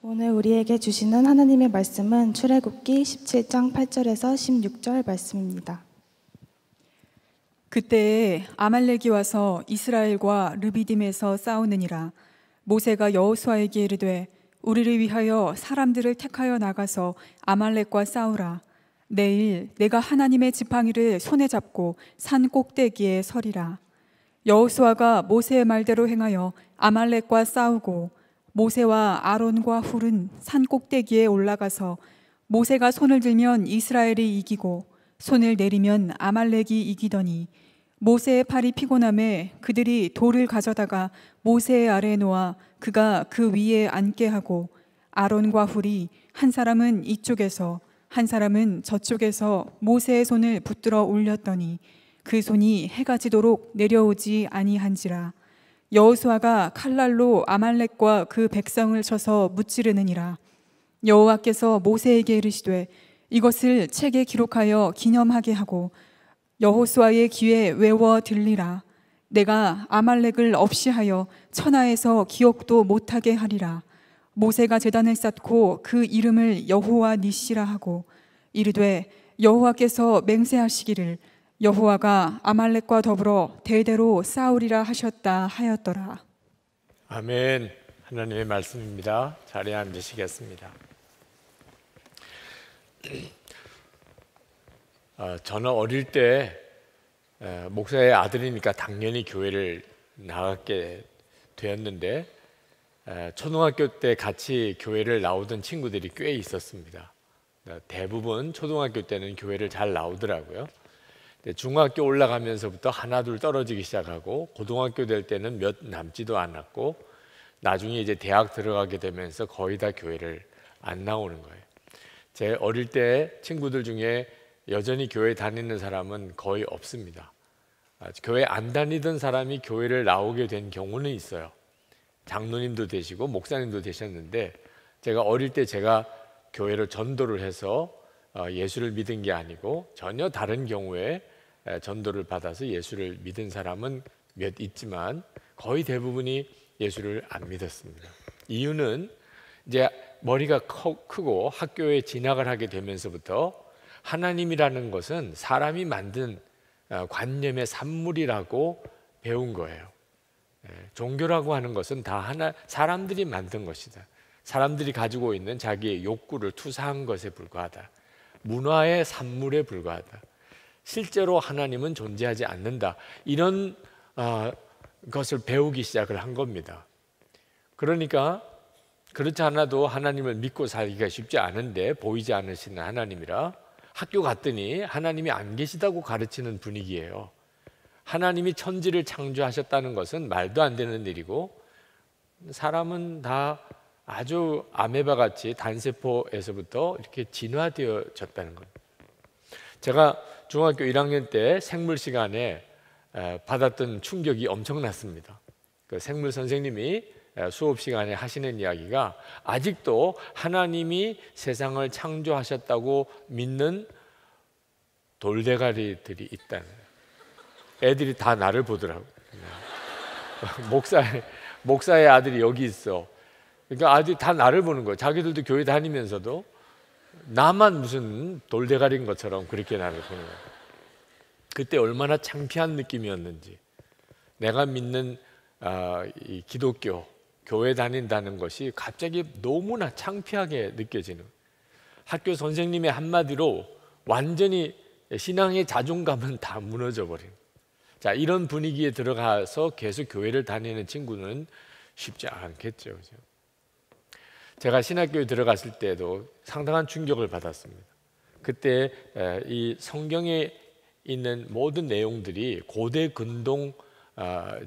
오늘 우리에게 주시는 하나님의 말씀은 출애굽기 17장 8절에서 16절 말씀입니다. 그때에 아말렉이 와서 이스라엘과 르비딤에서 싸우느니라. 모세가 여호수아에게 이르되 우리를 위하여 사람들을 택하여 나가서 아말렉과 싸우라. 내일 내가 하나님의 지팡이를 손에 잡고 산 꼭대기에 서리라. 여호수아가 모세의 말대로 행하여 아말렉과 싸우고 모세와 아론과 훌은 산 꼭대기에 올라가서 모세가 손을 들면 이스라엘이 이기고 손을 내리면 아말렉이 이기더니 모세의 팔이 피곤함에 그들이 돌을 가져다가 모세의 아래에 놓아 그가 그 위에 앉게 하고 아론과 훌이 한 사람은 이쪽에서 한 사람은 저쪽에서 모세의 손을 붙들어 올렸더니 그 손이 해가 지도록 내려오지 아니한지라. 여호수아가 칼날로 아말렉과 그 백성을 쳐서 무찌르느니라. 여호와께서 모세에게 이르시되 이것을 책에 기록하여 기념하게 하고 여호수아의 귀에 외워 들리라. 내가 아말렉을 없이 하여 천하에서 기억도 못하게 하리라. 모세가 제단을 쌓고 그 이름을 여호와 니시라 하고 이르되 여호와께서 맹세하시기를 여호와가 아말렉과 더불어 대대로 싸우리라 하셨다 하였더라. 아멘. 하나님의 말씀입니다. 자리에 앉으시겠습니다. 저는 어릴 때 목사의 아들이니까 당연히 교회를 나갔게 되었는데 초등학교 때 같이 교회를 나오던 친구들이 꽤 있었습니다. 대부분 초등학교 때는 교회를 잘 나오더라고요. 중학교 올라가면서부터 하나둘 떨어지기 시작하고 고등학교 될 때는 몇 남지도 않았고 나중에 이제 대학 들어가게 되면서 거의 다 교회를 안 나오는 거예요. 제 어릴 때 친구들 중에 여전히 교회 다니는 사람은 거의 없습니다. 교회 안 다니던 사람이 교회를 나오게 된 경우는 있어요. 장로님도 되시고 목사님도 되셨는데 제가 어릴 때 제가 교회를 전도를 해서 예수를 믿은 게 아니고 전혀 다른 경우에 전도를 받아서 예수를 믿은 사람은 몇 있지만 거의 대부분이 예수를 안 믿었습니다. 이유는 이제 머리가 크고 학교에 진학을 하게 되면서부터 하나님이라는 것은 사람이 만든 관념의 산물이라고 배운 거예요. 종교라고 하는 것은 다 사람들이 만든 것이다. 사람들이 가지고 있는 자기의 욕구를 투사한 것에 불과하다. 문화의 산물에 불과하다. 실제로 하나님은 존재하지 않는다. 이런 것을 배우기 시작을 한 겁니다. 그러니까 그렇지 않아도 하나님을 믿고 살기가 쉽지 않은데 보이지 않으시는 하나님이라 학교 갔더니 하나님이 안 계시다고 가르치는 분위기예요. 하나님이 천지를 창조하셨다는 것은 말도 안 되는 일이고 사람은 다 아주 아메바같이 단세포에서부터 이렇게 진화되어졌다는 겁니다. 제가 중학교 1학년 때 생물 시간에 받았던 충격이 엄청났습니다. 그 생물 선생님이 수업 시간에 하시는 이야기가 아직도 하나님이 세상을 창조하셨다고 믿는 돌대가리들이 있다는 거예요. 애들이 다 나를 보더라고요. 목사의 아들이 여기 있어. 그러니까 아들이 다 나를 보는 거예요. 자기들도 교회 다니면서도 나만 무슨 돌대가리인 것처럼 그렇게 나를 보는 거예요. 그때 얼마나 창피한 느낌이었는지. 내가 믿는 이 기독교, 교회 다닌다는 것이 갑자기 너무나 창피하게 느껴지는 거예요. 학교 선생님의 한마디로 완전히 신앙의 자존감은 다 무너져 버린 거예요. 자, 이런 분위기에 들어가서 계속 교회를 다니는 친구는 쉽지 않겠죠. 그죠? 제가 신학교에 들어갔을 때도 상당한 충격을 받았습니다. 그때 이 성경에 있는 모든 내용들이 고대 근동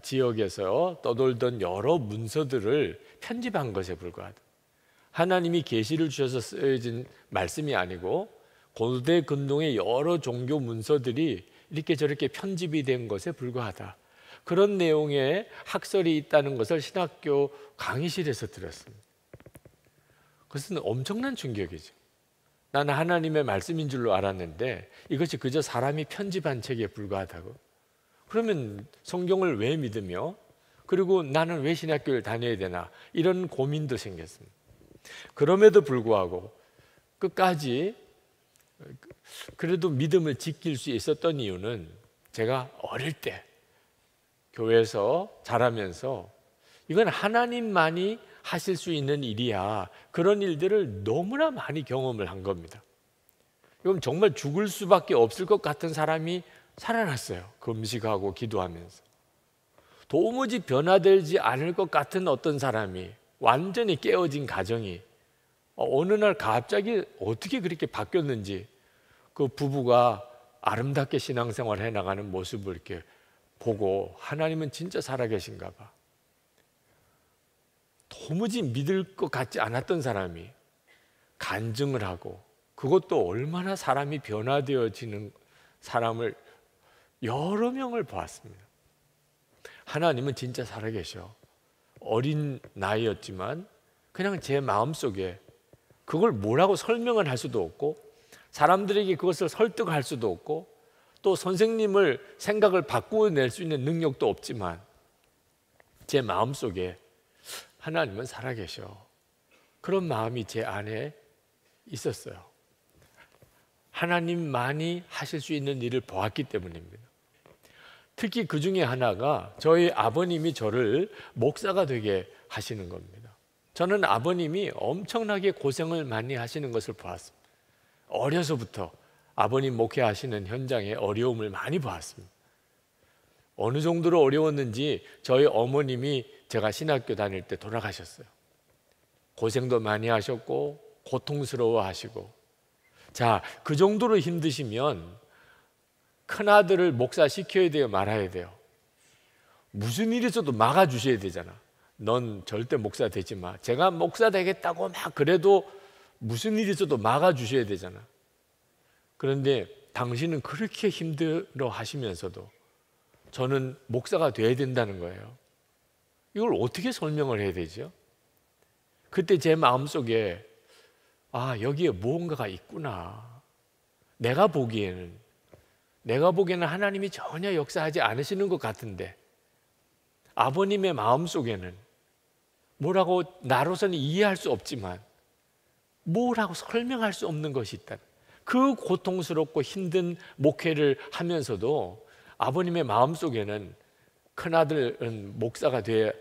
지역에서 떠돌던 여러 문서들을 편집한 것에 불과하다. 하나님이 계시를 주셔서 쓰여진 말씀이 아니고 고대 근동의 여러 종교 문서들이 이렇게 저렇게 편집이 된 것에 불과하다. 그런 내용의 학설이 있다는 것을 신학교 강의실에서 들었습니다. 그것은 엄청난 충격이죠. 나는 하나님의 말씀인 줄로 알았는데 이것이 그저 사람이 편집한 책에 불과하다고. 그러면 성경을 왜 믿으며 그리고 나는 왜 신학교를 다녀야 되나 이런 고민도 생겼습니다. 그럼에도 불구하고 끝까지 그래도 믿음을 지킬 수 있었던 이유는 제가 어릴 때 교회에서 자라면서 이건 하나님만이 하실 수 있는 일이야, 그런 일들을 너무나 많이 경험을 한 겁니다. 이건 정말 죽을 수밖에 없을 것 같은 사람이 살아났어요. 금식하고 기도하면서. 도무지 변화되지 않을 것 같은 어떤 사람이, 완전히 깨어진 가정이 어느 날 갑자기 어떻게 그렇게 바뀌었는지, 그 부부가 아름답게 신앙생활을 해나가는 모습을 이렇게 보고 하나님은 진짜 살아계신가 봐. 도무지 믿을 것 같지 않았던 사람이 간증을 하고, 그것도 얼마나 사람이 변화되어지는 사람을 여러 명을 보았습니다. 하나님은 진짜 살아계셔. 어린 나이였지만 그냥 제 마음속에 그걸 뭐라고 설명을 할 수도 없고, 사람들에게 그것을 설득할 수도 없고, 또 선생님을 생각을 바꾸어낼 수 있는 능력도 없지만 제 마음속에 하나님은 살아계셔, 그런 마음이 제 안에 있었어요. 하나님만이 하실 수 있는 일을 보았기 때문입니다. 특히 그 중에 하나가 저희 아버님이 저를 목사가 되게 하시는 겁니다. 저는 아버님이 엄청나게 고생을 많이 하시는 것을 보았습니다. 어려서부터 아버님 목회하시는 현장에 어려움을 많이 보았습니다. 어느 정도로 어려웠는지 저희 어머님이 제가 신학교 다닐 때 돌아가셨어요. 고생도 많이 하셨고 고통스러워 하시고, 자, 그 정도로 힘드시면 큰아들을 목사 시켜야 돼요, 말아야 돼요? 무슨 일이 있어도 막아주셔야 되잖아. 넌 절대 목사 되지 마. 제가 목사 되겠다고 막 그래도 무슨 일이 있어도 막아주셔야 되잖아. 그런데 당신은 그렇게 힘들어 하시면서도 저는 목사가 돼야 된다는 거예요. 이걸 어떻게 설명을 해야 되죠? 그때 제 마음속에 여기에 무언가가 있구나. 내가 보기에는 하나님이 전혀 역사하지 않으시는 것 같은데, 아버님의 마음속에는 뭐라고 나로서는 이해할 수 없지만 뭐라고 설명할 수 없는 것이 있다. 그 고통스럽고 힘든 목회를 하면서도 아버님의 마음속에는 큰아들은 목사가 되게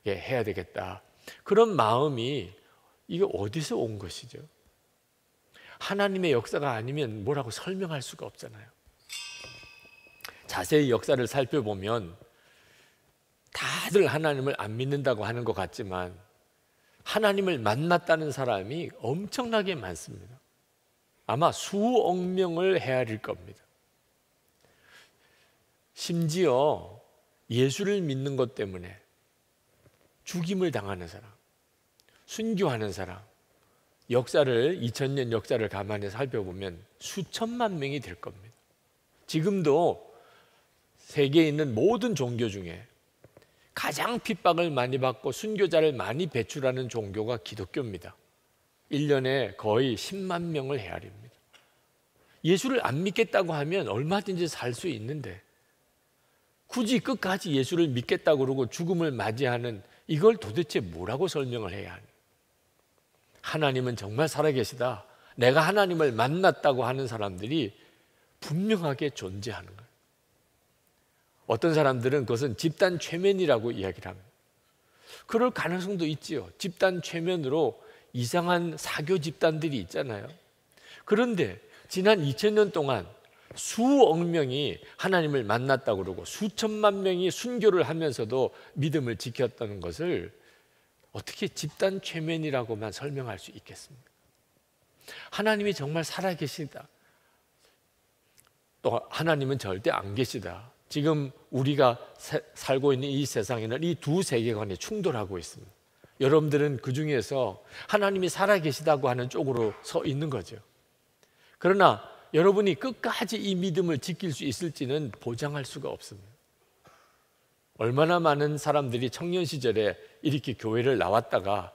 해야 되겠다, 그런 마음이, 이게 어디서 온 것이죠? 하나님의 역사가 아니면 뭐라고 설명할 수가 없잖아요. 자세히 역사를 살펴보면 다들 하나님을 안 믿는다고 하는 것 같지만 하나님을 만났다는 사람이 엄청나게 많습니다. 아마 수억 명을 헤아릴 겁니다. 심지어 예수를 믿는 것 때문에 죽임을 당하는 사람, 순교하는 사람, 역사를 2000년 역사를 가만히 살펴보면 수천만 명이 될 겁니다. 지금도 세계에 있는 모든 종교 중에 가장 핍박을 많이 받고 순교자를 많이 배출하는 종교가 기독교입니다. 1년에 거의 10만 명을 헤아립니다. 예수를 안 믿겠다고 하면 얼마든지 살 수 있는데 굳이 끝까지 예수를 믿겠다고 그러고 죽음을 맞이하는, 이걸 도대체 뭐라고 설명을 해야 하는? 하나님은 정말 살아계시다, 내가 하나님을 만났다고 하는 사람들이 분명하게 존재하는 거예요. 어떤 사람들은 그것은 집단 최면이라고 이야기를 합니다. 그럴 가능성도 있지요. 집단 최면으로 이상한 사교 집단들이 있잖아요. 그런데 지난 2000년 동안 수억 명이 하나님을 만났다고 그러고 수천만 명이 순교를 하면서도 믿음을 지켰다는 것을 어떻게 집단 최면이라고만 설명할 수 있겠습니까? 하나님이 정말 살아계시다, 또 하나님은 절대 안 계시다. 지금 우리가 살고 있는 이 세상에는 이 두 세계관이 충돌하고 있습니다. 여러분들은 그 중에서 하나님이 살아계시다고 하는 쪽으로 서 있는 거죠. 그러나 여러분이 끝까지 이 믿음을 지킬 수 있을지는 보장할 수가 없습니다. 얼마나 많은 사람들이 청년 시절에 이렇게 교회를 나왔다가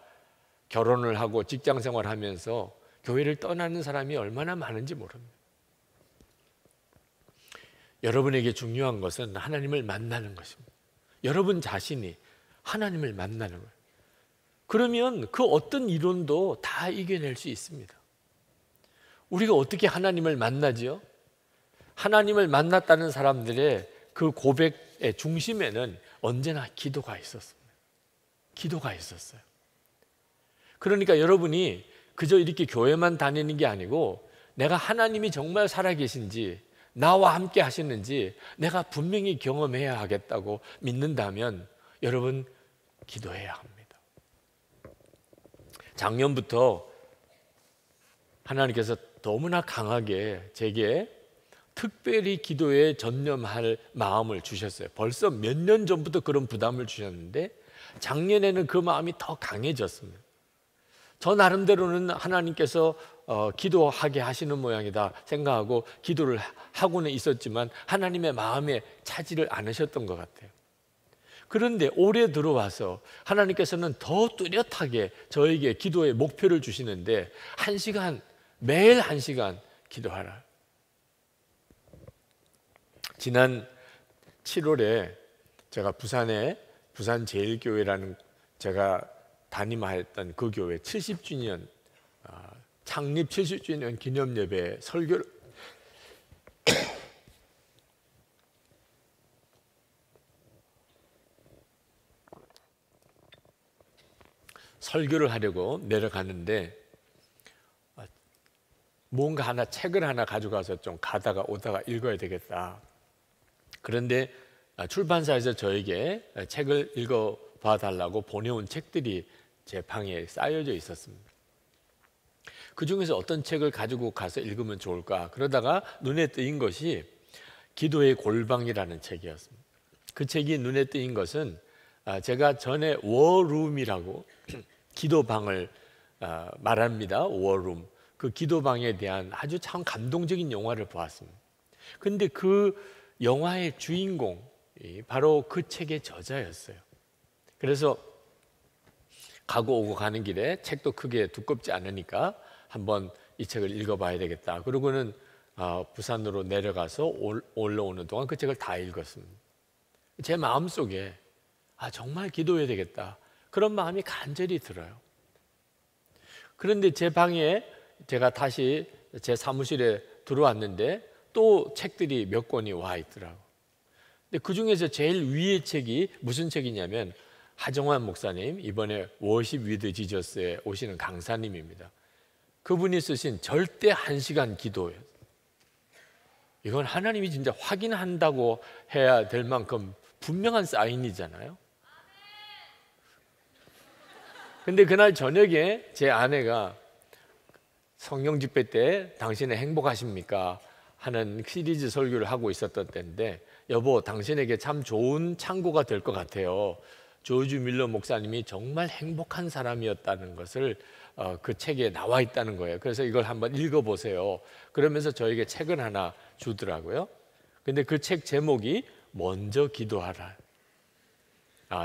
결혼을 하고 직장 생활하면서 교회를 떠나는 사람이 얼마나 많은지 모릅니다. 여러분에게 중요한 것은 하나님을 만나는 것입니다. 여러분 자신이 하나님을 만나는 거예요. 그러면 그 어떤 이론도 다 이겨낼 수 있습니다. 우리가 어떻게 하나님을 만나지요? 하나님을 만났다는 사람들의 그 고백의 중심에는 언제나 기도가 있었습니다. 기도가 있었어요. 그러니까 여러분이 그저 이렇게 교회만 다니는 게 아니고 내가 하나님이 정말 살아계신지 나와 함께 하시는지 내가 분명히 경험해야 하겠다고 믿는다면 여러분 기도해야 합니다. 작년부터 하나님께서 너무나 강하게 제게 특별히 기도에 전념할 마음을 주셨어요. 벌써 몇 년 전부터 그런 부담을 주셨는데 작년에는 그 마음이 더 강해졌습니다. 저 나름대로는 하나님께서 기도하게 하시는 모양이다 생각하고 기도를 하고는 있었지만 하나님의 마음에 차지를 않으셨던 것 같아요. 그런데 올해 들어와서 하나님께서는 더 뚜렷하게 저에게 기도의 목표를 주시는데 1시간, 매일 1시간 기도하라. 지난 7월에 제가 부산에 부산제일교회라는 제가 담임했던 그 교회 70주년 창립 70주년 기념 예배 설교를 하려고 내려가는데 뭔가 하나 책을 하나 가져가서 좀 가다가 오다가 읽어야 되겠다. 그런데 출판사에서 저에게 책을 읽어봐 달라고 보내온 책들이 제 방에 쌓여져 있었습니다. 그 중에서 어떤 책을 가지고 가서 읽으면 좋을까 그러다가 눈에 띄인 것이 기도의 골방이라는 책이었습니다. 그 책이 눈에 띄인 것은 제가 전에 워룸이라고 기도방을 말합니다. 워룸. 그 기도방에 대한 아주 참 감동적인 영화를 보았습니다. 근데 그 영화의 주인공이 바로 그 책의 저자였어요. 그래서 가고 오고 가는 길에 책도 크게 두껍지 않으니까 한번 이 책을 읽어봐야 되겠다. 그러고는 부산으로 내려가서 올라오는 동안 그 책을 다 읽었습니다. 제 마음속에 정말 기도해야 되겠다. 그런 마음이 간절히 들어요. 그런데 제 방에 제가 다시 제 사무실에 들어왔는데 또 책들이 몇 권이 와 있더라고요. 근데 그 중에서 제일 위의 책이 무슨 책이냐면 하정환 목사님, 이번에 워십 위드 지저스에 오시는 강사님입니다. 그분이 쓰신 절대 1시간 기도예요. 이건 하나님이 진짜 확인한다고 해야 될 만큼 분명한 사인이잖아요. 근데 그날 저녁에 제 아내가 성령 집회 때 당신은 행복하십니까? 하는 시리즈 설교를 하고 있었던 때인데 여보, 당신에게 참 좋은 참고가 될 것 같아요. 조지 밀러 목사님이 정말 행복한 사람이었다는 것을 그 책에 나와 있다는 거예요. 그래서 이걸 한번 읽어보세요. 그러면서 저에게 책을 하나 주더라고요. 근데 그 책 제목이 먼저 기도하라.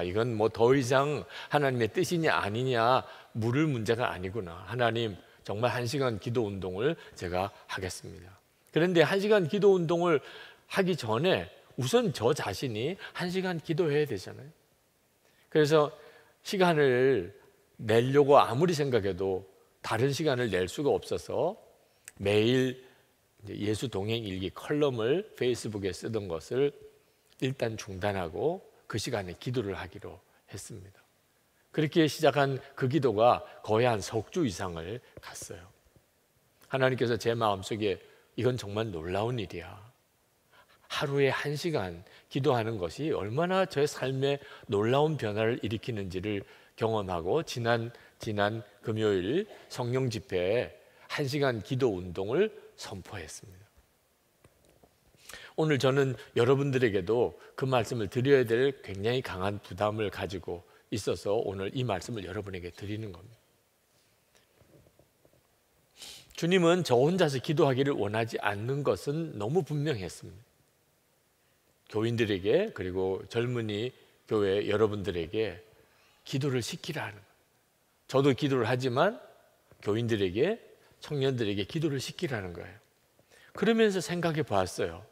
이건 뭐 더 이상 하나님의 뜻이냐 아니냐 물을 문제가 아니구나. 하나님 정말 1시간 기도 운동을 제가 하겠습니다. 그런데 1시간 기도 운동을 하기 전에 우선 저 자신이 1시간 기도해야 되잖아요. 그래서 시간을 내려고 아무리 생각해도 다른 시간을 낼 수가 없어서 매일 예수 동행 일기 컬럼을 페이스북에 쓰던 것을 일단 중단하고 그 시간에 기도를 하기로 했습니다. 그렇게 시작한 그 기도가 거의 한 석 주 이상을 갔어요. 하나님께서 제 마음속에 이건 정말 놀라운 일이야. 하루에 1시간 기도하는 것이 얼마나 저의 삶에 놀라운 변화를 일으키는지를 경험하고 지난 금요일 성령 집회에 1시간 기도 운동을 선포했습니다. 오늘 저는 여러분들에게도 그 말씀을 드려야 될 굉장히 강한 부담을 가지고 있어서 오늘 이 말씀을 여러분에게 드리는 겁니다. 주님은 저 혼자서 기도하기를 원하지 않는 것은 너무 분명했습니다. 교인들에게 그리고 젊은이 교회 여러분들에게 기도를 시키라 하는 거예요. 저도 기도를 하지만 교인들에게 청년들에게 기도를 시키라는 거예요. 그러면서 생각해 보았어요.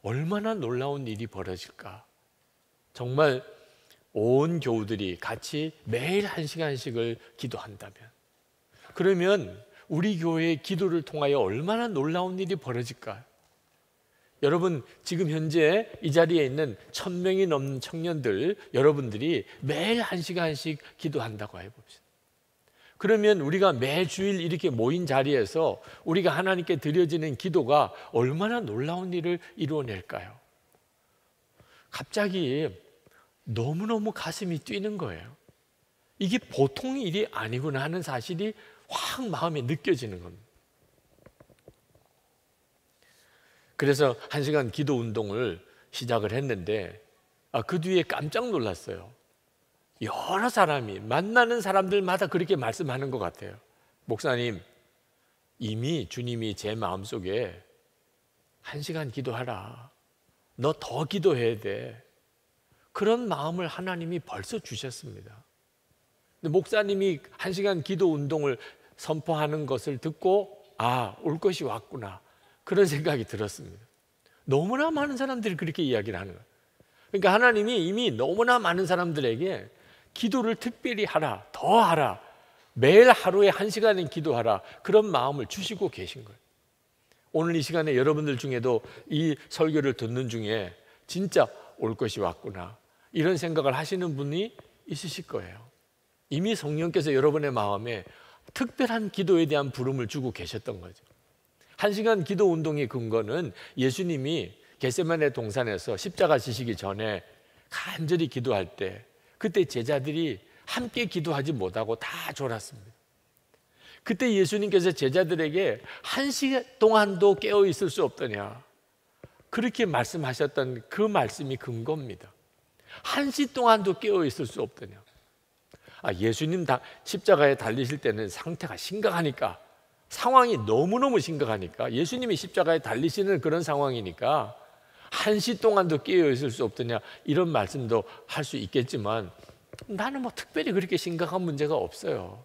얼마나 놀라운 일이 벌어질까. 정말 온 교우들이 같이 매일 1시간씩을 기도한다면, 그러면 우리 교회의 기도를 통하여 얼마나 놀라운 일이 벌어질까요? 여러분, 지금 현재 이 자리에 있는 1000명이 넘는 청년들, 여러분들이 매일 1시간씩 기도한다고 해봅시다. 그러면 우리가 매주일 이렇게 모인 자리에서 우리가 하나님께 드려지는 기도가 얼마나 놀라운 일을 이루어낼까요? 갑자기 너무너무 가슴이 뛰는 거예요. 이게 보통 일이 아니구나 하는 사실이 확 마음에 느껴지는 겁니다. 그래서 1시간 기도 운동을 시작을 했는데 그 뒤에 깜짝 놀랐어요. 여러 사람이, 만나는 사람들마다 그렇게 말씀하는 것 같아요. 목사님, 이미 주님이 제 마음속에 1시간 기도하라, 너 더 기도해야 돼, 그런 마음을 하나님이 벌써 주셨습니다. 근데 목사님이 1시간 기도 운동을 선포하는 것을 듣고 올 것이 왔구나, 그런 생각이 들었습니다. 너무나 많은 사람들이 그렇게 이야기를 하는 거예요. 그러니까 하나님이 이미 너무나 많은 사람들에게 기도를 특별히 하라, 더 하라, 매일 하루에 1시간은 기도하라, 그런 마음을 주시고 계신 거예요. 오늘 이 시간에 여러분들 중에도 이 설교를 듣는 중에 진짜 올 것이 왔구나, 이런 생각을 하시는 분이 있으실 거예요. 이미 성령께서 여러분의 마음에 특별한 기도에 대한 부름을 주고 계셨던 거죠. 1시간 기도 운동의 근거는 예수님이 겟세마네 동산에서 십자가 지시기 전에 간절히 기도할 때, 그때 제자들이 함께 기도하지 못하고 다 졸았습니다. 그때 예수님께서 제자들에게 1시간 동안도 깨어 있을 수 없더냐, 그렇게 말씀하셨던 그 말씀이 근거입니다. 1시 동안도 깨어 있을 수 없더냐. 예수님 십자가에 달리실 때는 상태가 심각하니까, 상황이 너무너무 심각하니까, 예수님이 십자가에 달리시는 그런 상황이니까 1시 동안도 깨어 있을 수 없더냐, 이런 말씀도 할 수 있겠지만 나는 특별히 그렇게 심각한 문제가 없어요.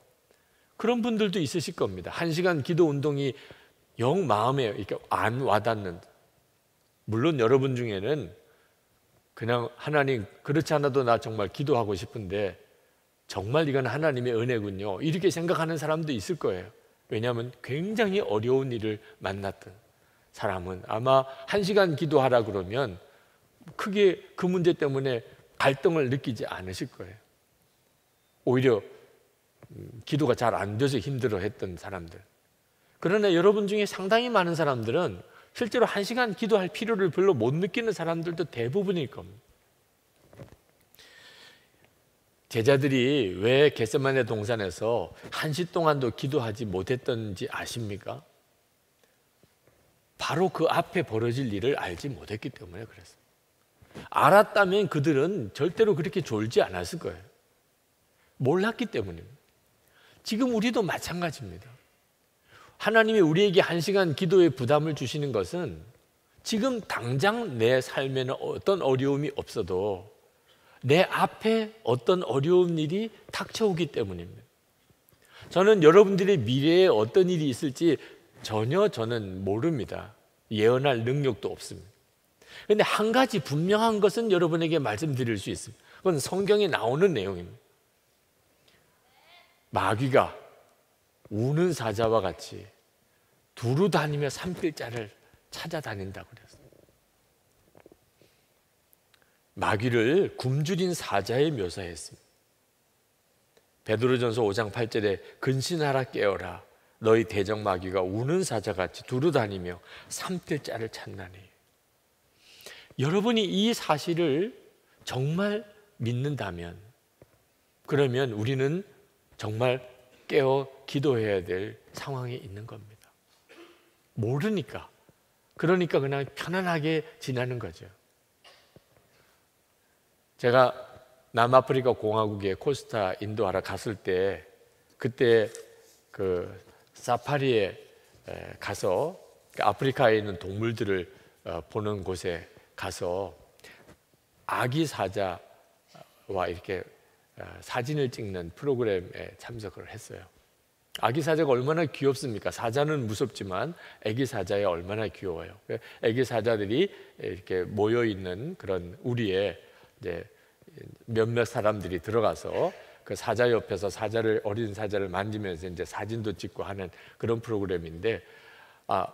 그런 분들도 있으실 겁니다. 1시간 기도 운동이 영 마음에 이렇게 안 와닿는, 물론 여러분 중에는 그냥 하나님, 그렇지 않아도 나 정말 기도하고 싶은데 정말 이건 하나님의 은혜군요, 이렇게 생각하는 사람도 있을 거예요. 왜냐하면 굉장히 어려운 일을 만났던 사람은 아마 1시간 기도하라 그러면 크게 그 문제 때문에 갈등을 느끼지 않으실 거예요. 오히려 기도가 잘 안 돼서 힘들어했던 사람들. 그러나 여러분 중에 상당히 많은 사람들은 실제로 1시간 기도할 필요를 별로 못 느끼는 사람들도 대부분일 겁니다. 제자들이 왜 겟세마네 동산에서 1시 동안도 기도하지 못했던지 아십니까? 바로 그 앞에 벌어질 일을 알지 못했기 때문에 그랬어요. 알았다면 그들은 절대로 그렇게 졸지 않았을 거예요. 몰랐기 때문입니다. 지금 우리도 마찬가지입니다. 하나님이 우리에게 1시간 기도의 부담을 주시는 것은 지금 당장 내 삶에는 어떤 어려움이 없어도 내 앞에 어떤 어려운 일이 닥쳐오기 때문입니다. 저는 여러분들의 미래에 어떤 일이 있을지 전혀 저는 모릅니다. 예언할 능력도 없습니다. 그런데 한 가지 분명한 것은 여러분에게 말씀드릴 수 있습니다. 그건 성경에 나오는 내용입니다. 마귀가 우는 사자와 같이 두루 다니며 삼킬 자를 찾아다닌다고 그랬어요. 마귀를 굶주린 사자에 묘사했습니다. 베드로전서 5장 8절에 근신하라 깨어라, 너희 대적 마귀가 우는 사자같이 두루 다니며 삼킬 자를 찾나니. 여러분이 이 사실을 정말 믿는다면, 그러면 우리는 정말 깨어 기도해야 될 상황에 있는 겁니다. 모르니까, 그러니까 그냥 편안하게 지나는 거죠. 제가 남아프리카 공화국의 코스타 인도하러 갔을 때, 그때 그 사파리에 가서 아프리카에 있는 동물들을 보는 곳에 가서 아기 사자와 이렇게 사진을 찍는 프로그램에 참석을 했어요. 아기 사자가 얼마나 귀엽습니까? 사자는 무섭지만 아기 사자야 얼마나 귀여워요. 아기 사자들이 이렇게 모여 있는 그런 우리에 이제 몇몇 사람들이 들어가서 그 사자 옆에서 어린 사자를 만지면서 이제 사진도 찍고 하는 그런 프로그램인데,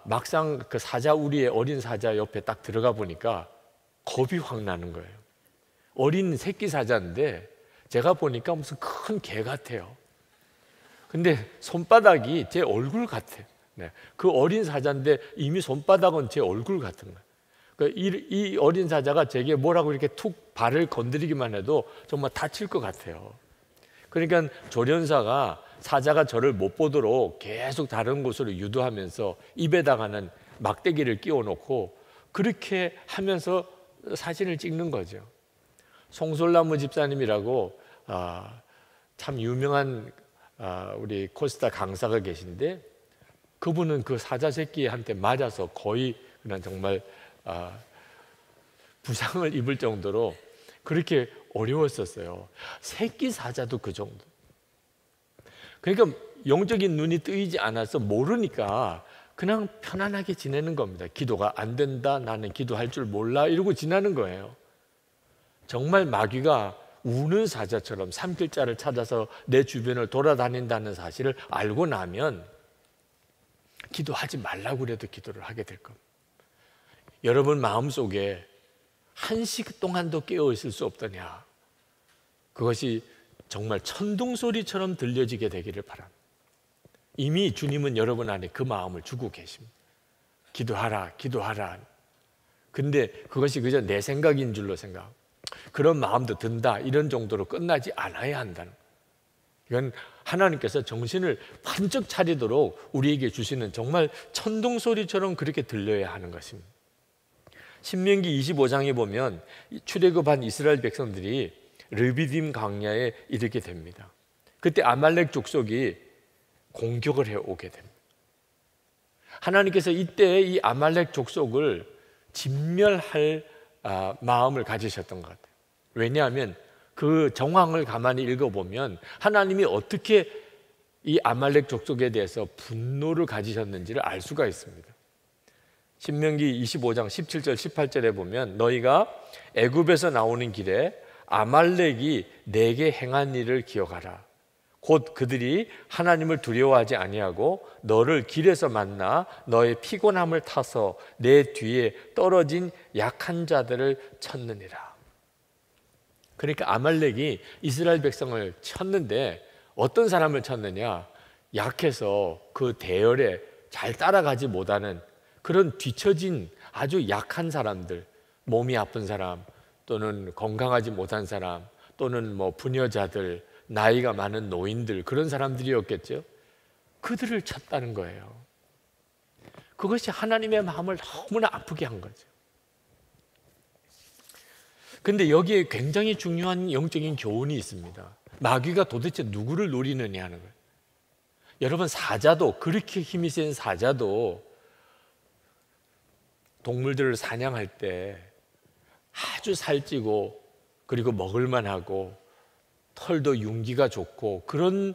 막상 그 사자 우리의 어린 사자 옆에 딱 들어가 보니까 겁이 확 나는 거예요. 어린 새끼 사자인데 제가 보니까 무슨 큰 개 같아요. 근데 손바닥이 제 얼굴 같아요. 네. 그 어린 사자인데 이미 손바닥은 제 얼굴 같은 거예요. 그러니까 이 어린 사자가 제게 뭐라고 이렇게 툭 발을 건드리기만 해도 정말 다칠 것 같아요. 그러니까 조련사가 사자가 저를 못 보도록 계속 다른 곳으로 유도하면서 입에다가는 막대기를 끼워놓고 그렇게 하면서 사진을 찍는 거죠. 송솔나무 집사님이라고 참 유명한 우리 코스타 강사가 계신데, 그분은 그 사자 새끼한테 맞아서 거의 그냥 정말 부상을 입을 정도로 그렇게 어려웠었어요. 새끼 사자도 그 정도. 그러니까 영적인 눈이 뜨이지 않아서 모르니까 그냥 편안하게 지내는 겁니다. 기도가 안 된다, 나는 기도할 줄 몰라, 이러고 지나는 거예요. 정말 마귀가 우는 사자처럼 삼킬자를 찾아서 내 주변을 돌아다닌다는 사실을 알고 나면 기도하지 말라고 그래도 기도를 하게 될 겁니다. 여러분 마음속에 한시 동안도 깨어 있을 수 없더냐, 그것이 정말 천둥소리처럼 들려지게 되기를 바랍니다. 이미 주님은 여러분 안에 그 마음을 주고 계십니다. 기도하라, 기도하라. 근데 그것이 그저 내 생각인 줄로 생각하고 그런 마음도 든다, 이런 정도로 끝나지 않아야 한다는 거예요. 이건 하나님께서 정신을 번쩍 차리도록 우리에게 주시는 정말 천둥소리처럼 그렇게 들려야 하는 것입니다. 신명기 25장에 보면 출애굽한 이스라엘 백성들이 르비딤 광야에 이르게 됩니다. 그때 아말렉 족속이 공격을 해오게 됩니다. 하나님께서 이때 이 아말렉 족속을 진멸할 마음을 가지셨던 것 같아요. 왜냐하면 그 정황을 가만히 읽어보면 하나님이 어떻게 이 아말렉 족속에 대해서 분노를 가지셨는지를 알 수가 있습니다. 신명기 25장 17절 18절에 보면 너희가 애굽에서 나오는 길에 아말렉이 내게 행한 일을 기억하라. 곧 그들이 하나님을 두려워하지 아니하고 너를 길에서 만나 너의 피곤함을 타서 내 뒤에 떨어진 약한 자들을 쳤느니라. 그러니까 아말렉이 이스라엘 백성을 쳤는데 어떤 사람을 쳤느냐? 약해서 그 대열에 잘 따라가지 못하는 그런 뒤처진 아주 약한 사람들, 몸이 아픈 사람 또는 건강하지 못한 사람 또는 뭐 부녀자들, 나이가 많은 노인들, 그런 사람들이었겠죠. 그들을 쳤다는 거예요. 그것이 하나님의 마음을 너무나 아프게 한 거죠. 근데 여기에 굉장히 중요한 영적인 교훈이 있습니다. 마귀가 도대체 누구를 노리느냐 하는 거예요. 여러분, 사자도, 그렇게 힘이 센 사자도 동물들을 사냥할 때 아주 살찌고 그리고 먹을만하고 털도 윤기가 좋고 그런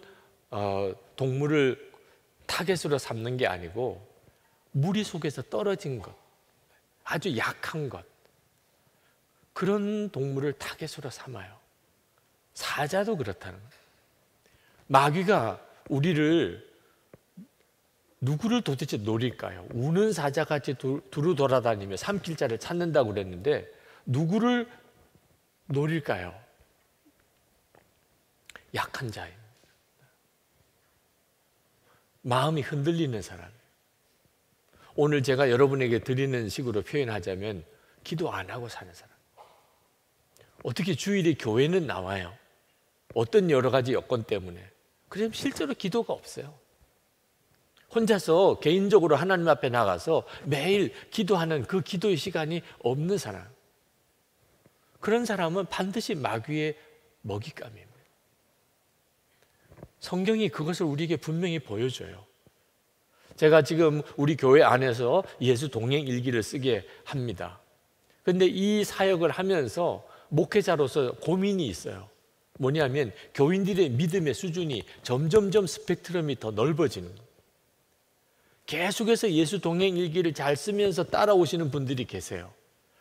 동물을 타겟으로 삼는 게 아니고 무리 속에서 떨어진 것, 아주 약한 것, 그런 동물을 타겟으로 삼아요. 사자도 그렇다는 거예요. 마귀가 우리를 누구를 도대체 노릴까요? 우는 사자같이 두루 돌아다니며 삼킬 자를 찾는다고 그랬는데 누구를 노릴까요? 약한 자입니다. 마음이 흔들리는 사람. 오늘 제가 여러분에게 드리는 식으로 표현하자면 기도 안 하고 사는 사람. 어떻게 주일에 교회는 나와요? 어떤 여러 가지 여건 때문에. 그럼 실제로 기도가 없어요. 혼자서 개인적으로 하나님 앞에 나가서 매일 기도하는 그 기도의 시간이 없는 사람. 그런 사람은 반드시 마귀의 먹잇감입니다. 성경이 그것을 우리에게 분명히 보여줘요. 제가 지금 우리 교회 안에서 예수 동행 일기를 쓰게 합니다. 그런데 이 사역을 하면서 목회자로서 고민이 있어요. 뭐냐면 교인들의 믿음의 수준이 점점점 스펙트럼이 더 넓어지는 거예요. 계속해서 예수 동행 일기를 잘 쓰면서 따라오시는 분들이 계세요.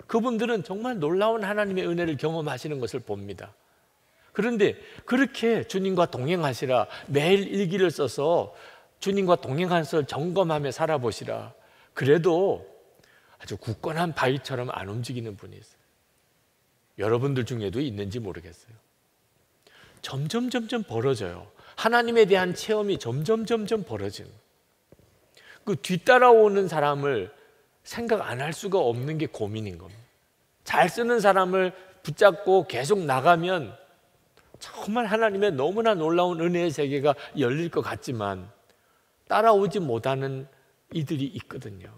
그분들은 정말 놀라운 하나님의 은혜를 경험하시는 것을 봅니다. 그런데 그렇게 주님과 동행하시라, 매일 일기를 써서 주님과 동행하면서 점검하며 살아보시라. 그래도 아주 굳건한 바위처럼 안 움직이는 분이 있어요. 여러분들 중에도 있는지 모르겠어요. 점점 벌어져요. 하나님에 대한 체험이 점점 벌어지는 거예요. 그 뒤따라오는 사람을 생각 안 할 수가 없는 게 고민인 겁니다. 잘 쓰는 사람을 붙잡고 계속 나가면 정말 하나님의 너무나 놀라운 은혜의 세계가 열릴 것 같지만 따라오지 못하는 이들이 있거든요.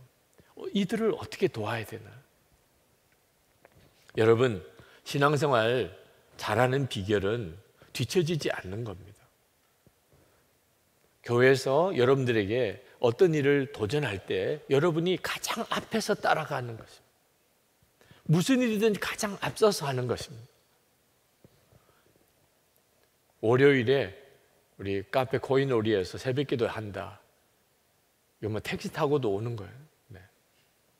이들을 어떻게 도와야 되나? 여러분, 신앙생활 잘하는 비결은 뒤처지지 않는 겁니다. 교회에서 여러분들에게 어떤 일을 도전할 때 여러분이 가장 앞에서 따라가는 것입니다. 무슨 일이든지 가장 앞서서 하는 것입니다. 월요일에 우리 카페 코인오리에서 새벽기도 한다. 이거 뭐 택시 타고도 오는 거예요. 네.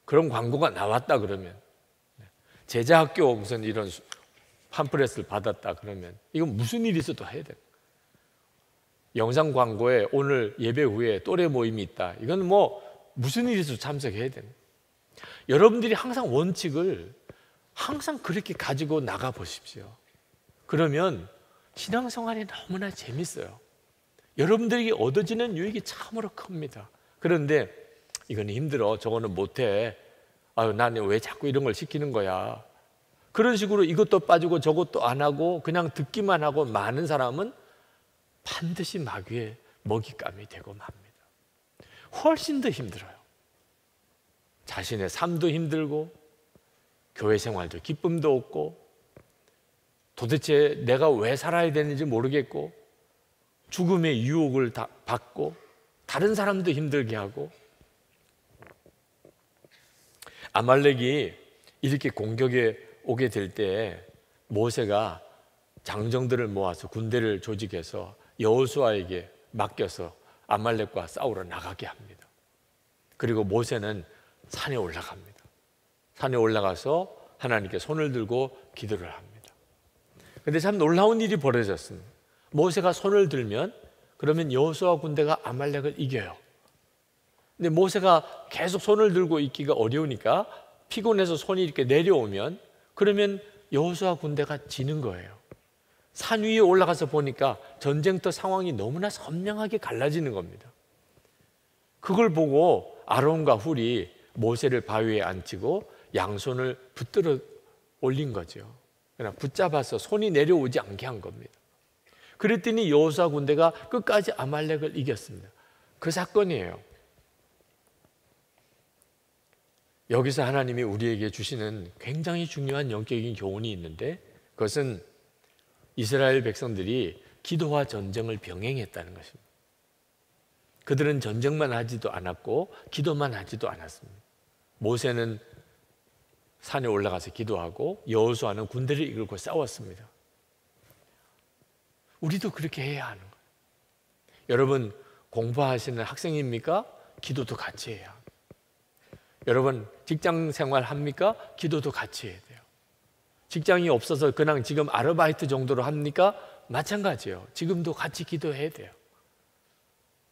그런 광고가 나왔다 그러면, 제자학교 무슨 이런 팜플렛을 받았다 그러면 이건 무슨 일이 있어도 해야 돼요. 영상 광고에 오늘 예배 후에 또래 모임이 있다. 이건 뭐 무슨 일이 있어도 참석해야 됩니다. 여러분들이 항상 원칙을 항상 그렇게 가지고 나가 보십시오. 그러면 신앙생활이 너무나 재밌어요. 여러분들에게 얻어지는 유익이 참으로 큽니다. 그런데 이건 힘들어, 저거는 못해, 아유 나는 왜 자꾸 이런 걸 시키는 거야, 그런 식으로 이것도 빠지고 저것도 안 하고 그냥 듣기만 하고 많은 사람은 반드시 마귀의 먹잇감이 되고 맙니다. 훨씬 더 힘들어요. 자신의 삶도 힘들고 교회 생활도 기쁨도 없고 도대체 내가 왜 살아야 되는지 모르겠고 죽음의 유혹을 다 받고 다른 사람도 힘들게 하고. 아말렉이 이렇게 공격에 오게 될 때 모세가 장정들을 모아서 군대를 조직해서 여호수아에게 맡겨서 아말렉과 싸우러 나가게 합니다. 그리고 모세는 산에 올라갑니다. 산에 올라가서 하나님께 손을 들고 기도를 합니다. 그런데 참 놀라운 일이 벌어졌습니다. 모세가 손을 들면 그러면 여호수아 군대가 아말렉을 이겨요. 근데 모세가 계속 손을 들고 있기가 어려우니까 피곤해서 손이 이렇게 내려오면 그러면 여호수아 군대가 지는 거예요. 산 위에 올라가서 보니까 전쟁터 상황이 너무나 선명하게 갈라지는 겁니다. 그걸 보고 아론과 훌이 모세를 바위에 앉히고 양손을 붙들어 올린 거죠. 그냥 붙잡아서 손이 내려오지 않게 한 겁니다. 그랬더니 여호수아 군대가 끝까지 아말렉을 이겼습니다. 그 사건이에요. 여기서 하나님이 우리에게 주시는 굉장히 중요한 영적인 교훈이 있는데 그것은 이스라엘 백성들이 기도와 전쟁을 병행했다는 것입니다. 그들은 전쟁만 하지도 않았고 기도만 하지도 않았습니다. 모세는 산에 올라가서 기도하고 여호수아는 군대를 이끌고 싸웠습니다. 우리도 그렇게 해야 하는 거예요. 여러분 공부하시는 학생입니까? 기도도 같이 해야 합니다. 여러분 직장 생활 합니까? 기도도 같이 해야 돼요. 직장이 없어서 그냥 지금 아르바이트 정도로 합니까? 마찬가지예요. 지금도 같이 기도해야 돼요.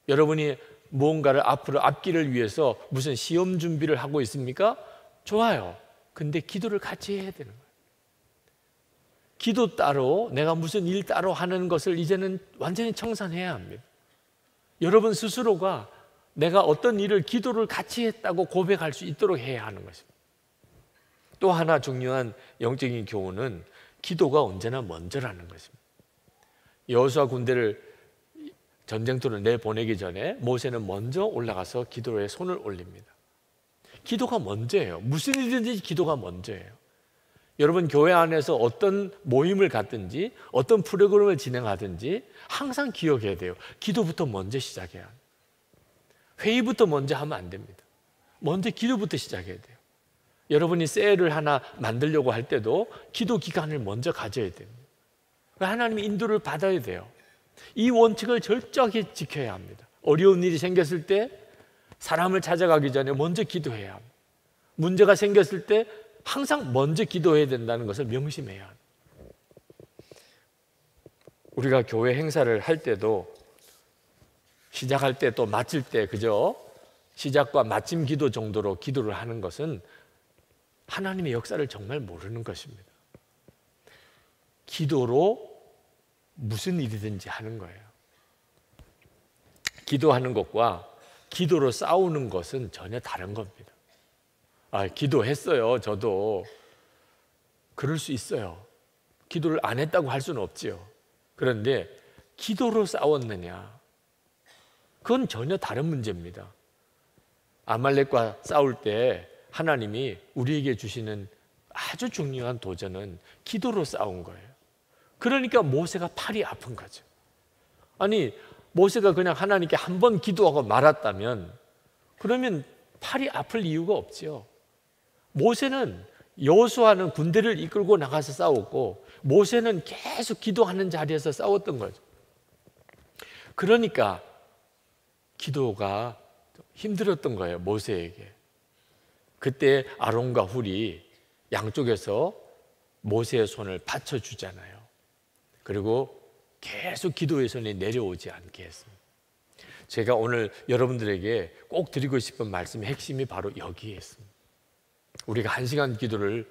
여러분이 무언가를 앞으로 앞길을 위해서 무슨 시험 준비를 하고 있습니까? 좋아요. 근데 기도를 같이 해야 되는 거예요. 기도 따로 내가 무슨 일 따로 하는 것을 이제는 완전히 청산해야 합니다. 여러분 스스로가 내가 어떤 일을 기도를 같이 했다고 고백할 수 있도록 해야 하는 것입니다. 또 하나 중요한 영적인 교훈은 기도가 언제나 먼저라는 것입니다. 여호수아 군대를 전쟁터로 내보내기 전에 모세는 먼저 올라가서 기도에 손을 올립니다. 기도가 먼저예요. 무슨 일이든지 기도가 먼저예요. 여러분 교회 안에서 어떤 모임을 갖든지 어떤 프로그램을 진행하든지 항상 기억해야 돼요. 기도부터 먼저 시작해야 합니다. 회의부터 먼저 하면 안 됩니다. 먼저 기도부터 시작해야 돼요. 여러분이 셀을 하나 만들려고 할 때도 기도 기간을 먼저 가져야 됩니다. 하나님의 인도를 받아야 돼요. 이 원칙을 철저하게 지켜야 합니다. 어려운 일이 생겼을 때 사람을 찾아가기 전에 먼저 기도해야 합니다. 문제가 생겼을 때 항상 먼저 기도해야 된다는 것을 명심해야 합니다. 우리가 교회 행사를 할 때도 시작할 때 또 마칠 때 그저 시작과 마침 기도 정도로 기도를 하는 것은 하나님의 역사를 정말 모르는 것입니다. 기도로 무슨 일이든지 하는 거예요. 기도하는 것과 기도로 싸우는 것은 전혀 다른 겁니다. 기도했어요. 저도 그럴 수 있어요. 기도를 안 했다고 할 수는 없지요. 그런데 기도로 싸웠느냐, 그건 전혀 다른 문제입니다. 아말렉과 싸울 때 하나님이 우리에게 주시는 아주 중요한 도전은 기도로 싸운 거예요. 그러니까 모세가 팔이 아픈 거죠. 아니, 모세가 그냥 하나님께 한 번 기도하고 말았다면 그러면 팔이 아플 이유가 없지요. 모세는 여호수아는 군대를 이끌고 나가서 싸웠고 모세는 계속 기도하는 자리에서 싸웠던 거죠. 그러니까 기도가 힘들었던 거예요, 모세에게. 그때 아론과 훌이 양쪽에서 모세의 손을 받쳐주잖아요. 그리고 계속 기도의 손이 내려오지 않게 했습니다. 제가 오늘 여러분들에게 꼭 드리고 싶은 말씀의 핵심이 바로 여기에 있습니다. 우리가 1시간 기도를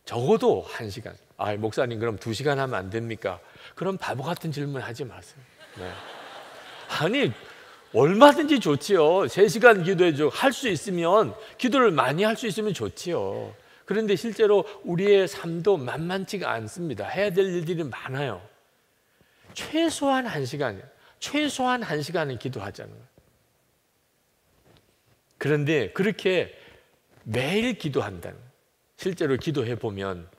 적어도 1시간, 목사님 그럼 2시간 하면 안 됩니까? 그럼 바보 같은 질문 하지 마세요. 네. 아니, 얼마든지 좋지요. 3시간 기도해줘. 할 수 있으면, 기도를 많이 할 수 있으면 좋지요. 그런데 실제로 우리의 삶도 만만치가 않습니다. 해야 될 일들이 많아요. 최소한 1시간이에요. 최소한 1시간은 기도하자는 거예요. 그런데 그렇게 매일 기도한다는 거예요. 실제로 기도해 보면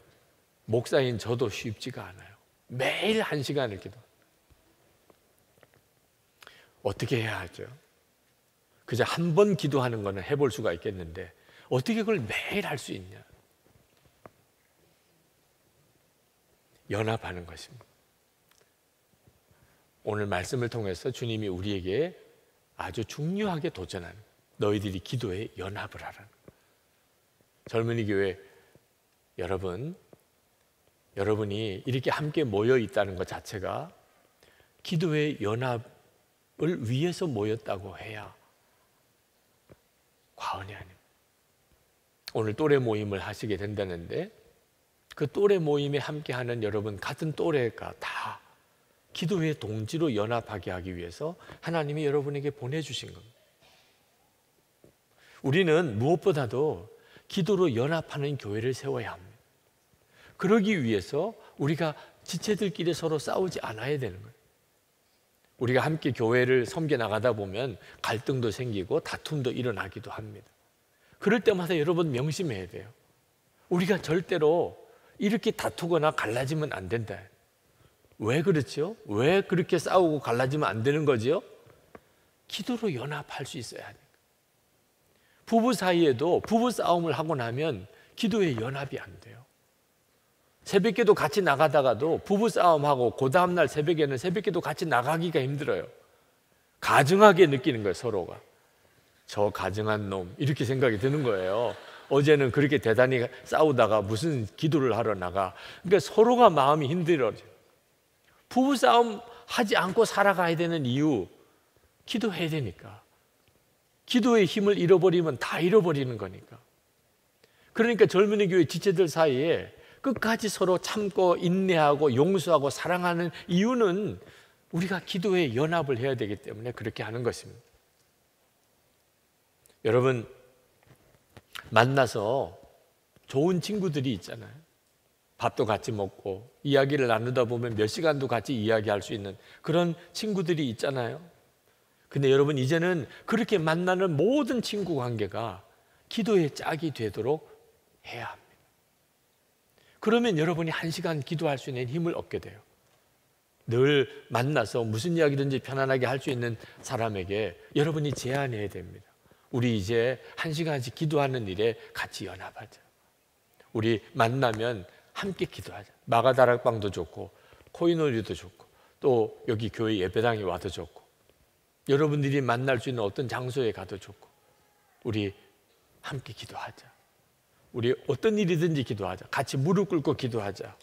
목사인 저도 쉽지가 않아요. 매일 1시간을 기도. 어떻게 해야 하죠? 그저 한 번 기도하는 거는 해볼 수가 있겠는데 어떻게 그걸 매일 할 수 있냐? 연합하는 것입니다. 오늘 말씀을 통해서 주님이 우리에게 아주 중요하게 도전하는, 너희들이 기도에 연합을 하라는. 젊은이 교회 여러분이 이렇게 함께 모여 있다는 것 자체가 기도의 연합을 위해서 모였다고 해야 과언이 아닙니다. 오늘 또래 모임을 하시게 된다는데 그 또래 모임에 함께하는 여러분 같은 또래가 다 기도의 동지로 연합하게 하기 위해서 하나님이 여러분에게 보내주신 겁니다. 우리는 무엇보다도 기도로 연합하는 교회를 세워야 합니다. 그러기 위해서 우리가 지체들끼리 서로 싸우지 않아야 되는 거예요. 우리가 함께 교회를 섬겨 나가다 보면 갈등도 생기고 다툼도 일어나기도 합니다. 그럴 때마다 여러분 명심해야 돼요. 우리가 절대로 이렇게 다투거나 갈라지면 안 된다. 왜 그렇죠? 왜 그렇게 싸우고 갈라지면 안 되는 거죠? 기도로 연합할 수 있어야 돼요. 부부 사이에도 부부 싸움을 하고 나면 기도에 연합이 안 돼요. 새벽기도 같이 나가다가도 부부 싸움하고 그 다음날 새벽에는 새벽기도 같이 나가기가 힘들어요. 가증하게 느끼는 거예요, 서로가. 저 가증한 놈, 이렇게 생각이 드는 거예요. 어제는 그렇게 대단히 싸우다가 무슨 기도를 하러 나가. 그러니까 서로가 마음이 힘들어요. 부부 싸움 하지 않고 살아가야 되는 이유, 기도해야 되니까. 기도의 힘을 잃어버리면 다 잃어버리는 거니까. 그러니까 젊은이 교회 지체들 사이에 끝까지 서로 참고 인내하고 용서하고 사랑하는 이유는 우리가 기도에 연합을 해야 되기 때문에 그렇게 하는 것입니다. 여러분, 만나서 좋은 친구들이 있잖아요. 밥도 같이 먹고 이야기를 나누다 보면 몇 시간도 같이 이야기할 수 있는 그런 친구들이 있잖아요. 근데 여러분, 이제는 그렇게 만나는 모든 친구 관계가 기도의 짝이 되도록 해야 합니다. 그러면 여러분이 1시간 기도할 수 있는 힘을 얻게 돼요. 늘 만나서 무슨 이야기든지 편안하게 할 수 있는 사람에게 여러분이 제안해야 됩니다. 우리 이제 1시간씩 기도하는 일에 같이 연합하자. 우리 만나면 함께 기도하자. 마가다락방도 좋고 코인오리도 좋고 또 여기 교회 예배당에 와도 좋고 여러분들이 만날 수 있는 어떤 장소에 가도 좋고 우리 함께 기도하자. 우리 어떤 일이든지 기도하자. 같이 무릎 꿇고 기도하자.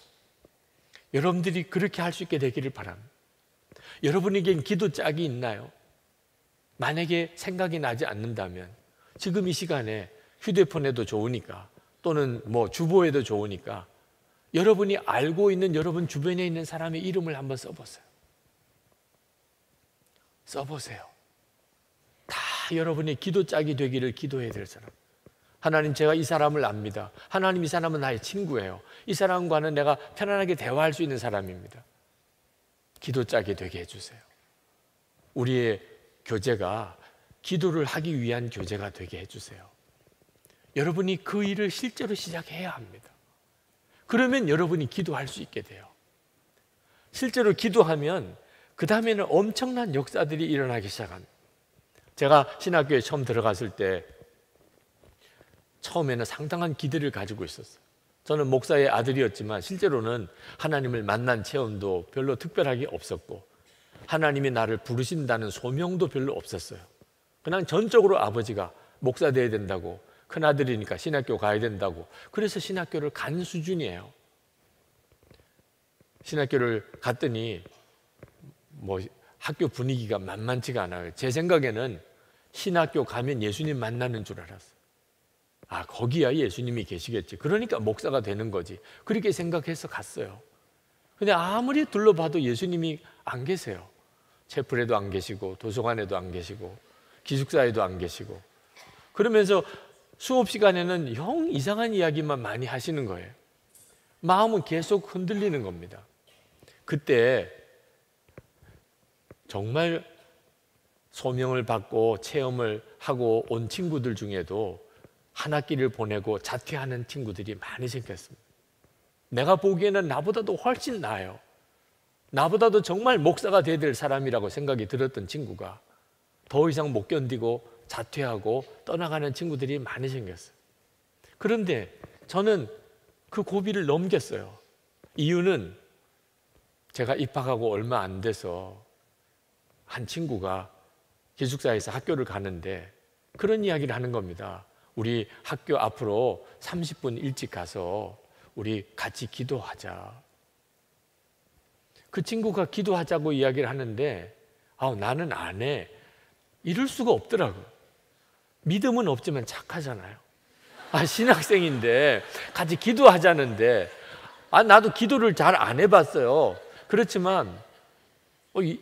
여러분들이 그렇게 할 수 있게 되기를 바랍니다. 여러분에겐 기도 짝이 있나요? 만약에 생각이 나지 않는다면 지금 이 시간에 휴대폰에도 좋으니까 또는 뭐 주보에도 좋으니까 여러분이 알고 있는 여러분 주변에 있는 사람의 이름을 한번 써보세요. 써보세요. 다 여러분의 기도 짝이 되기를 기도해야 될 사람. 하나님, 제가 이 사람을 압니다. 하나님, 이 사람은 나의 친구예요. 이 사람과는 내가 편안하게 대화할 수 있는 사람입니다. 기도 짝이 되게 해주세요. 우리의 교제가 기도를 하기 위한 교제가 되게 해주세요. 여러분이 그 일을 실제로 시작해야 합니다. 그러면 여러분이 기도할 수 있게 돼요. 실제로 기도하면 그 다음에는 엄청난 역사들이 일어나기 시작합니다. 제가 신학교에 처음 들어갔을 때 처음에는 상당한 기대를 가지고 있었어요. 저는 목사의 아들이었지만 실제로는 하나님을 만난 체험도 별로 특별하게 없었고 하나님이 나를 부르신다는 소명도 별로 없었어요. 그냥 전적으로 아버지가 목사 돼야 된다고, 큰아들이니까 신학교 가야 된다고, 그래서 신학교를 간 수준이에요. 신학교를 갔더니 뭐 학교 분위기가 만만치가 않아요. 제 생각에는 신학교 가면 예수님 만나는 줄 알았어요. 아, 거기야 예수님이 계시겠지. 그러니까 목사가 되는 거지. 그렇게 생각해서 갔어요. 근데 아무리 둘러봐도 예수님이 안 계세요. 채플에도 안 계시고 도서관에도 안 계시고 기숙사에도 안 계시고, 그러면서 수업 시간에는 영 이상한 이야기만 많이 하시는 거예요. 마음은 계속 흔들리는 겁니다. 그때 정말 소명을 받고 체험을 하고 온 친구들 중에도 한 학기를 보내고 자퇴하는 친구들이 많이 생겼습니다. 내가 보기에는 나보다도 훨씬 나아요. 나보다도 정말 목사가 돼야 될 사람이라고 생각이 들었던 친구가 더 이상 못 견디고 자퇴하고 떠나가는 친구들이 많이 생겼어요. 그런데 저는 그 고비를 넘겼어요. 이유는 제가 입학하고 얼마 안 돼서 한 친구가 기숙사에서 학교를 가는데 그런 이야기를 하는 겁니다. 우리 학교 앞으로 30분 일찍 가서 우리 같이 기도하자. 그 친구가 기도하자고 이야기를 하는데 나는 안 해. 이럴 수가 없더라고요. 믿음은 없지만 착하잖아요. 신학생인데 같이 기도하자는데 나도 기도를 잘 안 해봤어요. 그렇지만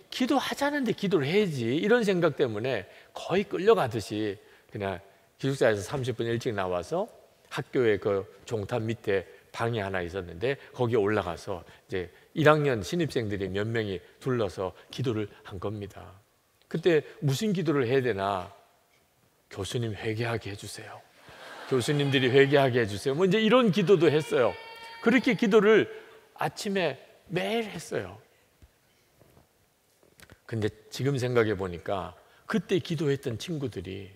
기도하자는데 기도를 해야지, 이런 생각 때문에 거의 끌려가듯이 그냥 기숙사에서 30분 일찍 나와서 학교의 그 종탑 밑에 방이 하나 있었는데 거기에 올라가서 이제 1학년 신입생들이 몇 명이 둘러서 기도를 한 겁니다. 그때 무슨 기도를 해야 되나? 교수님 회개하게 해주세요. 교수님들이 회개하게 해주세요. 뭐 이제 이런 기도도 했어요. 그렇게 기도를 아침에 매일 했어요. 근데 지금 생각해 보니까 그때 기도했던 친구들이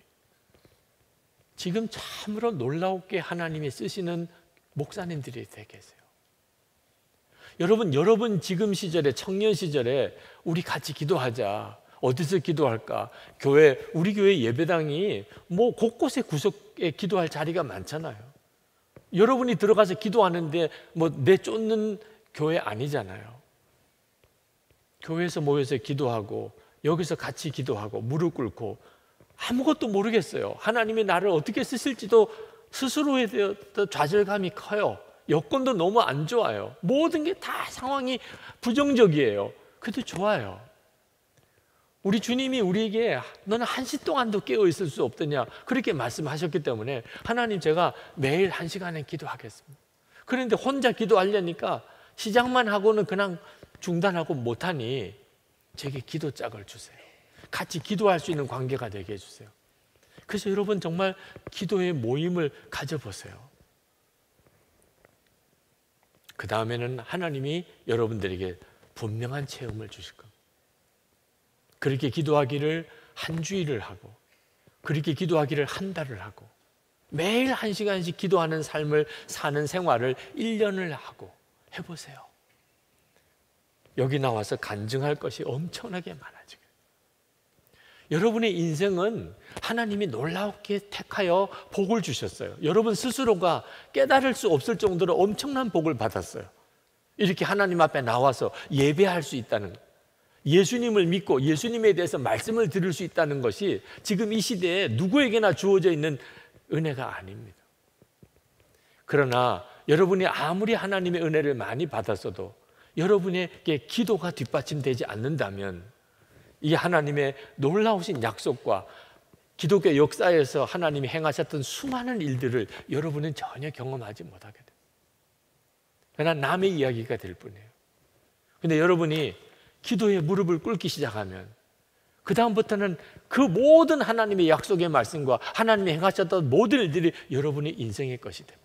지금 참으로 놀라웠게 하나님이 쓰시는 목사님들이 되어 계세요. 여러분 지금 시절에, 청년 시절에 우리 같이 기도하자. 어디서 기도할까? 우리 교회 예배당이 뭐 곳곳에 구석에 기도할 자리가 많잖아요. 여러분이 들어가서 기도하는데 뭐 내쫓는 교회 아니잖아요. 교회에서 모여서 기도하고 여기서 같이 기도하고 무릎 꿇고 아무것도 모르겠어요. 하나님이 나를 어떻게 쓰실지도 스스로에 대한 좌절감이 커요. 여건도 너무 안 좋아요. 모든 게 다 상황이 부정적이에요. 그래도 좋아요. 우리 주님이 우리에게 너는 1시 동안도 깨어 있을 수 없더냐 그렇게 말씀하셨기 때문에 하나님, 제가 매일 1시간은 기도하겠습니다. 그런데 혼자 기도하려니까 시작만 하고는 그냥 중단하고 못하니 제게 기도 짝을 주세요. 같이 기도할 수 있는 관계가 되게 해주세요. 그래서 여러분 정말 기도의 모임을 가져보세요. 그 다음에는 하나님이 여러분들에게 분명한 체험을 주실 겁니다. 그렇게 기도하기를 한 주일을 하고, 그렇게 기도하기를 한 달을 하고, 매일 1시간씩 기도하는 삶을 사는 생활을 1년을 하고 해보세요. 여기 나와서 간증할 것이 엄청나게 많아지고, 여러분의 인생은 하나님이 놀랍게 택하여 복을 주셨어요. 여러분 스스로가 깨달을 수 없을 정도로 엄청난 복을 받았어요. 이렇게 하나님 앞에 나와서 예배할 수 있다는 것, 예수님을 믿고 예수님에 대해서 말씀을 들을 수 있다는 것이 지금 이 시대에 누구에게나 주어져 있는 은혜가 아닙니다. 그러나 여러분이 아무리 하나님의 은혜를 많이 받았어도 여러분에게 기도가 뒷받침되지 않는다면 이 하나님의 놀라우신 약속과 기독교 역사에서 하나님이 행하셨던 수많은 일들을 여러분은 전혀 경험하지 못하게 됩니다. 그러나 남의 이야기가 될 뿐이에요. 그런데 여러분이 기도에 무릎을 꿇기 시작하면 그 다음부터는 그 모든 하나님의 약속의 말씀과 하나님이 행하셨던 모든 일들이 여러분의 인생의 것이 됩니다.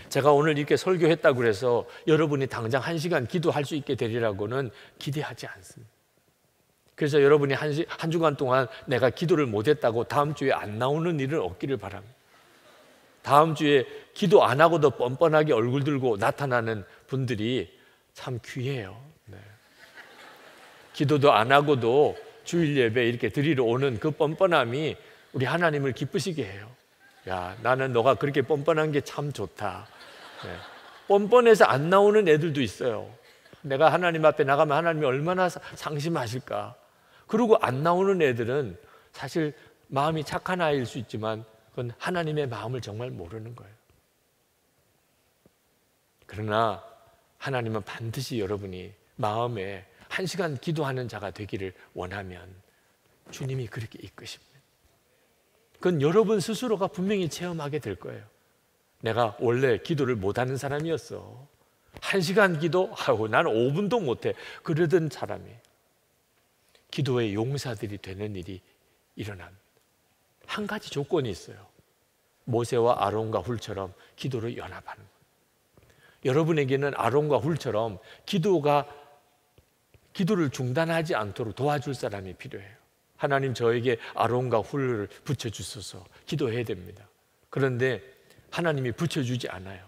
제가 오늘 이렇게 설교했다고 해서 여러분이 당장 1시간 기도할 수 있게 되리라고는 기대하지 않습니다. 그래서 여러분이 한 주간 동안 내가 기도를 못했다고 다음 주에 안 나오는 일은 없기를 바랍니다. 다음 주에 기도 안 하고도 뻔뻔하게 얼굴 들고 나타나는 분들이 참 귀해요. 네. 기도도 안 하고도 주일 예배 이렇게 드리러 오는 그 뻔뻔함이 우리 하나님을 기쁘시게 해요. 야, 나는 너가 그렇게 뻔뻔한 게 참 좋다. 네. 뻔뻔해서 안 나오는 애들도 있어요. 내가 하나님 앞에 나가면 하나님이 얼마나 상심하실까. 그리고 안 나오는 애들은 사실 마음이 착한 아이일 수 있지만 그건 하나님의 마음을 정말 모르는 거예요. 그러나 하나님은 반드시 여러분이 마음에 1시간 기도하는 자가 되기를 원하면 주님이 그렇게 이끄십니다. 그건 여러분 스스로가 분명히 체험하게 될 거예요. 내가 원래 기도를 못하는 사람이었어. 1시간 기도? 아유, 나는 5분도 못해. 그러던 사람이 기도의 용사들이 되는 일이 일어납니다. 한 가지 조건이 있어요. 모세와 아론과 훌처럼 기도를 연합하는 거예요. 여러분에게는 아론과 훌처럼 기도를 중단하지 않도록 도와줄 사람이 필요해요. 하나님 저에게 아론과 훌을 붙여주셔서 기도해야 됩니다. 그런데 하나님이 붙여주지 않아요.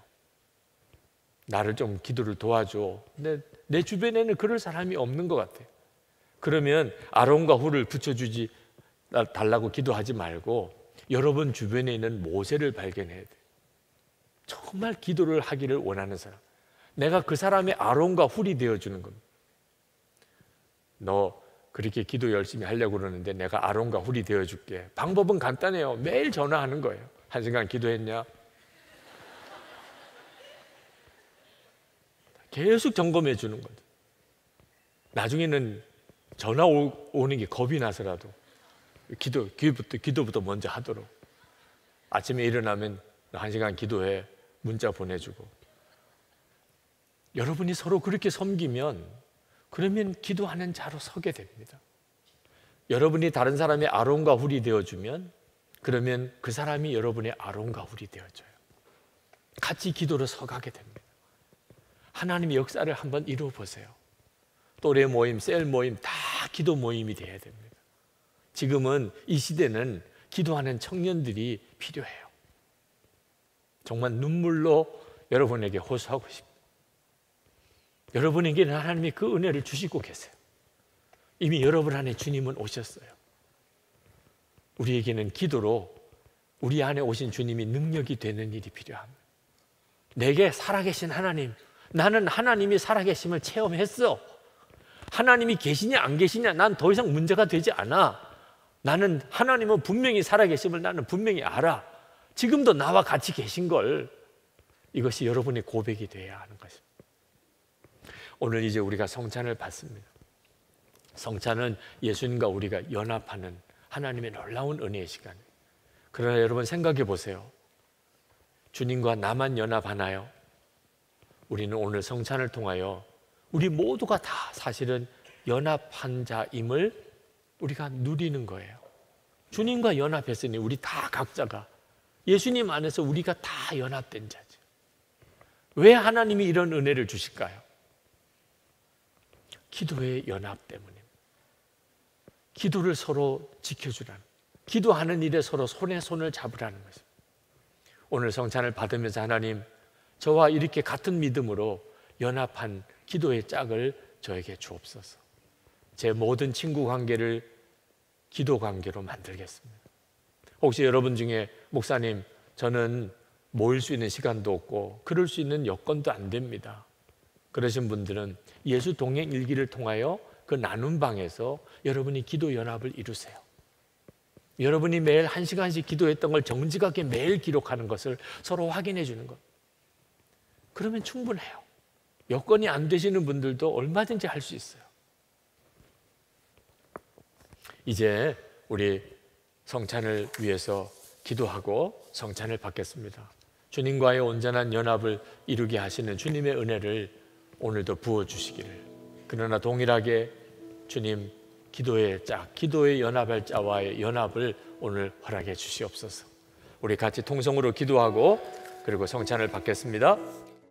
나를 좀 기도를 도와줘. 근데 내 주변에는 그럴 사람이 없는 것 같아요. 그러면 아론과 훌을 붙여주지 달라고 기도하지 말고 여러분 주변에 있는 모세를 발견해야 돼요. 정말 기도를 하기를 원하는 사람. 내가 그 사람의 아론과 훌이 되어주는 겁니다. 너 그렇게 기도 열심히 하려고 그러는데 내가 아론과 훌이 되어줄게. 방법은 간단해요. 매일 전화하는 거예요. 1시간 기도했냐? 계속 점검해 주는 거죠. 나중에는 전화 오는 게 겁이 나서라도 기도부터 먼저 하도록. 아침에 일어나면 1시간 기도해. 문자 보내주고. 여러분이 서로 그렇게 섬기면 그러면 기도하는 자로 서게 됩니다. 여러분이 다른 사람의 아론과 훌이 되어주면 그러면 그 사람이 여러분의 아론과 훌이 되어줘요. 같이 기도로 서가게 됩니다. 하나님의 역사를 한번 이루어 보세요. 또래 모임, 셀 모임 다 기도 모임이 돼야 됩니다. 지금은 이 시대는 기도하는 청년들이 필요해요. 정말 눈물로 여러분에게 호소하고 싶습니다. 여러분에게는 하나님이 그 은혜를 주시고 계세요. 이미 여러분 안에 주님은 오셨어요. 우리에게는 기도로 우리 안에 오신 주님이 능력이 되는 일이 필요합니다. 내게 살아계신 하나님, 나는 하나님이 살아계심을 체험했어. 하나님이 계시냐 안 계시냐 난 더 이상 문제가 되지 않아. 나는 하나님은 분명히 살아계심을 나는 분명히 알아. 지금도 나와 같이 계신 걸. 이것이 여러분의 고백이 되어야 하는 것입니다. 오늘 이제 우리가 성찬을 받습니다. 성찬은 예수님과 우리가 연합하는 하나님의 놀라운 은혜의 시간이에요. 그러나 여러분 생각해 보세요. 주님과 나만 연합하나요? 우리는 오늘 성찬을 통하여 우리 모두가 다 사실은 연합한 자임을 우리가 누리는 거예요. 주님과 연합했으니 우리 다 각자가 예수님 안에서 우리가 다 연합된 자죠. 왜 하나님이 이런 은혜를 주실까요? 기도의 연합 때문입니다. 기도를 서로 지켜주라는, 기도하는 일에 서로 손에 손을 잡으라는 것입니다. 오늘 성찬을 받으면서 하나님, 저와 이렇게 같은 믿음으로 연합한 기도의 짝을 저에게 주옵소서. 제 모든 친구 관계를 기도 관계로 만들겠습니다. 혹시 여러분 중에 목사님, 저는 모일 수 있는 시간도 없고 그럴 수 있는 여건도 안 됩니다. 그러신 분들은 예수 동행 일기를 통하여 그 나눔 방에서 여러분이 기도 연합을 이루세요. 여러분이 매일 1시간씩 기도했던 걸 정직하게 매일 기록하는 것을 서로 확인해 주는 것. 그러면 충분해요. 여건이 안 되시는 분들도 얼마든지 할 수 있어요. 이제 우리 성찬을 위해서 기도하고 성찬을 받겠습니다. 주님과의 온전한 연합을 이루게 하시는 주님의 은혜를 오늘도 부어주시기를. 그러나 동일하게 주님 기도의 연합할 자와의 연합을 오늘 허락해 주시옵소서. 우리 같이 통성으로 기도하고 그리고 성찬을 받겠습니다.